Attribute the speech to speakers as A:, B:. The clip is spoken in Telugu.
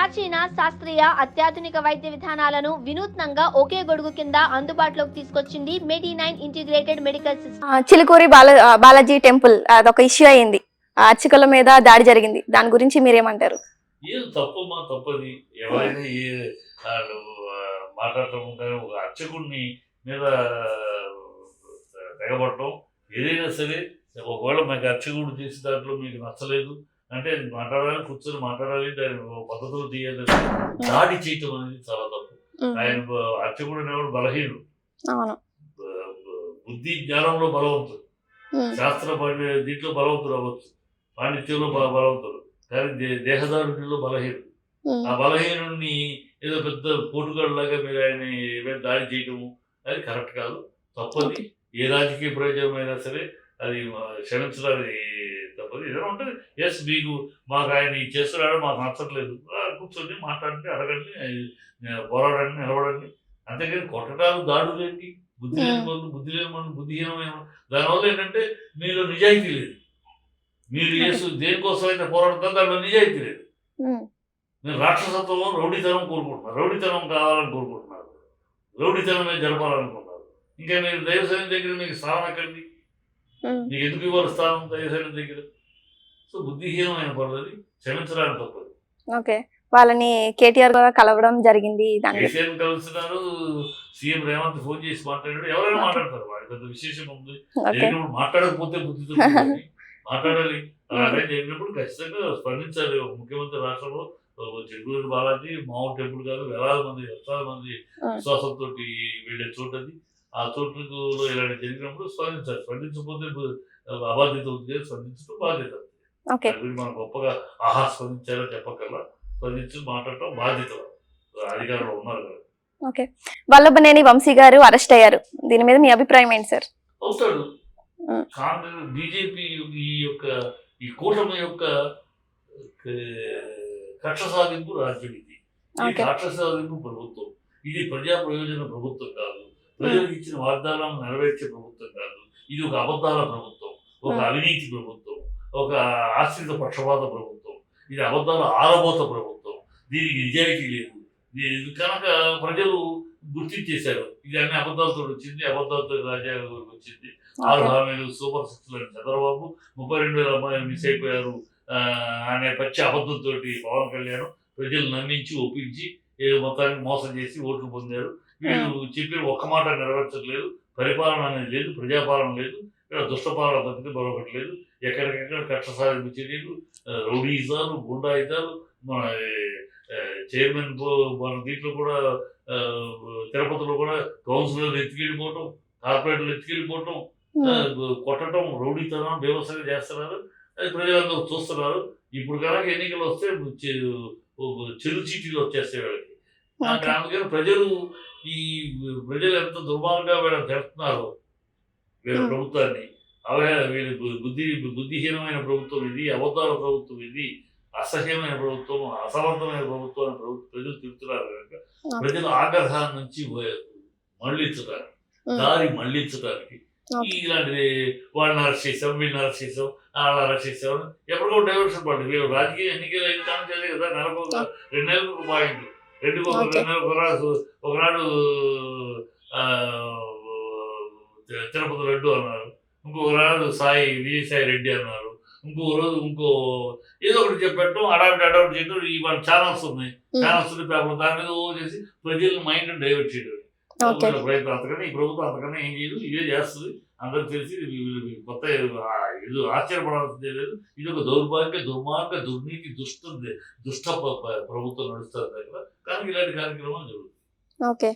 A: ప్రాచీన శాస్త్రీయ అత్యాధునిక వైద్య విధానాలను వినూత్నంగా ఒకే గొడుగు కింద అందుబాటులోకి తీసుకొచ్చింది మెడి9 integrated medical system.
B: Chilkur Balaji temple అదొక ఇష్యూ అయింది. అర్చకుల మీద దాడి జరిగింది. దాని గురించి మీరేమంటారు?
C: ఏది తప్పమ్మా, తప్పది. ఎవరైనా మాట్లాడటం కానీ ఒక అర్చకుడిని మీద తెగబడటం ఏదైనా సరే, ఒకవేళ మీకు అర్చకుడు చేసిన దాంట్లో మీకు నచ్చలేదు అంటే మాట్లాడాలి, కూర్చొని మాట్లాడాలి, దాని పద్ధతులు తీయాలి. దాడి చేయటం అనేది చాలా తప్పు. ఆయన అర్చకుడు అనేవాడు బలహీనుడు, బుద్ధి జ్ఞానంలో బలవంతుడు, శాస్త్ర దీంట్లో బలవంతుడు అవ్వచ్చు, పాండిత్యంలో బలవంతుడు, కానీ దేహదారుడిలో బలహీనుడు. ఆ బలహీనుడిని ఏదో పెద్ద పోటుగాడులాగా మీరు ఆయన దాడి చేయటము అది కరెక్ట్ కాదు, తప్పది. ఏ రాజకీయ ప్రయోజనమైనా సరే అది క్షమించడానికి తప్పదు. ఏదైనా ఉంటుంది, ఎస్ మీకు మాకు ఆయన చేస్తున్నాడు, మాకు నచ్చట్లేదు, కూర్చొని మాట్లాడండి, అడగండి, పోరాడండి, నిలబడండి. అంతేకాని కొట్టడాలు, దాడులు ఏంటి? బుద్ధి లేని వాళ్ళు, బుద్ధి లేని వాళ్ళు, బుద్ధిహీనమైన దానివల్ల ఏంటంటే మీలో నిజాయితీ లేదు. మీరు దేనికోసం అయితే పోరాడుతారో దాంట్లో నిజాయితీ లేదు. మీరు రాక్షసత్వంలో రౌడీతనం కోరుకుంటున్నారు, రౌడీతనం కావాలని కోరుకుంటున్నారు, రౌడీతనమే జరపాలనుకుంటున్నారు. ఇంకా మీరు దైవసేన దగ్గర మీకు స్థానం ఎక్కడిది? మీకు ఎందుకు ఇవ్వాలి స్థానం దైవసేన దగ్గర? సో బుద్ధిహీనమైన పనులది, క్షమించడానికి తప్పదు.
B: ఓకే, వాళ్ళని కేటీఆర్ కూడా కలవడం జరిగింది.
C: కేసీఆర్ కలుస్తున్నారు, సీఎం రేవంత్ ఫోన్ చేసి మాట్లాడాడు, ఎవరైనా మాట్లాడతారు, వాడి పెద్ద విశేషం ఉంది. జరిగినప్పుడు మాట్లాడకపోతే బుద్ధితో మాట్లాడాలి. అలా జరిగినప్పుడు ఖచ్చితంగా స్పందించాలి. ముఖ్యమంత్రి రాష్ట్రంలో చిలుకూరి బాలాజీ మామూలు టెంపుల్ కాదు, వేలాది మంది లక్షల మంది విశ్వాసంతో వెళ్ళే చోటది. ఆ చోట్లలో ఇలాంటి జరిగినప్పుడు స్పందించాలి. స్పందించకపోతే అబాధ్యత ఉంది, స్పందించడం బాధ్యత. మనం గొప్పగా ఆహా స్పందించారో చెప్పకల్లా స్పందించి మాట్లాడటం బాధ్యత, అధికారంలో ఉన్నారు కదా.
B: ఓకే, వల్లభనేని వంశీ గారు అరెస్ట్ అయ్యారు. దీని మీద మీ అభిప్రాయం ఏంటి సార్?
C: అవుతాడు. కాంగ్రెస్ బీజేపీ ఈ కూటమి యొక్క కక్ష సాధింపు రాజ్యం ఇది. ఈ కక్ష సాధింపు ప్రభుత్వం ఇది ప్రజా ప్రయోజన ప్రభుత్వం కాదు, ప్రజలకు ఇచ్చిన వాగ్దానాలను నెరవేర్చే ప్రభుత్వం కాదు. ఇది ఒక అబద్ధాల ప్రభుత్వం, ఒక అవినీతి ప్రభుత్వం, ఒక ఆశ్రిత పక్షపాత ప్రభుత్వం, ఇది అబద్ధాల ఆరబోత ప్రభుత్వం. దీనికి నిజాయితీ లేదు. కనుక ప్రజలు గుర్తించేశారు, ఇది అన్ని అబద్ధాలతో వచ్చింది, అబద్ధాలతో రాజ్యాంగంలోకి వచ్చింది. 6 హామీలు సూపర్ 6 అని చంద్రబాబు, 32,000 అమ్మాయిలు మిస్ అయిపోయారు అనే పచ్చి అబద్ధంతో పవన్ కళ్యాణ్ ప్రజలు నమ్మించి ఒప్పించి మొత్తానికి మోసం చేసి ఓట్లు పొందారు. వీళ్ళు చెప్పిన ఒక్క మాట నెరవేర్చట్లేదు. పరిపాలన అనేది లేదు, ప్రజాపాలన లేదు, ఇక్కడ దుష్టపాలన తప్పితే మరొకటి లేదు. ఎక్కడికెక్కడ కక్ష సాధింపు చర్యలు, రౌడీయిజాలు, గుండాయిజాలు. మన చైర్మన్ మన దీంట్లో కూడా తిరుపతిలో కూడా కౌన్సిలర్లు ఎత్తుకెళ్ళిపోవటం, కార్పొరేటర్లు ఎత్తుకెళ్ళిపోవటం, కొట్టడం, రౌడీతనం వ్యవస్థగా చేస్తున్నారు. అది ప్రజలందరూ చూస్తున్నారు. ఇప్పుడు కనుక ఎన్నికలు వస్తే చెరు చీటీలు వచ్చేస్తాయి వీళ్ళకి. అందుకని ప్రజలు ఎంత దుర్మార్గంగా వీళ్ళని తెలుపుతున్నారు వీళ్ళ ప్రభుత్వాన్ని. వీళ్ళు బుద్ధిహీనమైన ప్రభుత్వం ఇది, అబద్ధాల ప్రభుత్వం ఇది, అసహ్యమైన ప్రభుత్వం, అసమర్థమైన ప్రభుత్వం అని ప్రజలు తిరుగుతున్నారు కనుక ప్రజలు ఆగ్రహాన్ని నుంచి మళ్లించడానికి, దారి మళ్లించడానికి ఇలాంటిది వాళ్ళని అరెస్ట్ చేసాం, వీళ్ళని అరెస్ట్ చేసాం, వాళ్ళని అరెస్ట్ చేసాం, ఎప్పటికో డైవర్షన్ పడింది. వీళ్ళు రాజకీయ ఎన్నికలు అయిన కానీ కదా, నెలకు 2 నెలలకు పాయింట్, 2 నెలలకు ఒకనాడు తిరుపతి లడ్డు అన్నారు, ఇంకొక నాడు విజయసాయి రెడ్డి అన్నారు, ఇంకో రోజు ఏదో ఒకటి చెప్పడం, అడావిడి చేయడం. ఇవాళ ఛానల్స్ ఉన్నాయి, పేపర్ దాని మీద చేసి ప్రజల మైండ్ డైవర్ట్ చేయడం ప్రయత్నం. అంతకన్నా ఈ ప్రభుత్వం అంతకన్నా ఏం చేయదు, ఇదే చేస్తుంది. అందరూ తెలిసి కొత్త ఇది ఆశ్చర్యపడాల్సిందే లేదు. ఇది ఒక దౌర్భాగ్య, దుర్మార్గ, దుర్నీతి, దుష్ట ప్రభుత్వం నడుస్తుంది దగ్గర. కానీ ఇలాంటి కార్యక్రమాలు జరుగుతాయి.
B: ఓకే.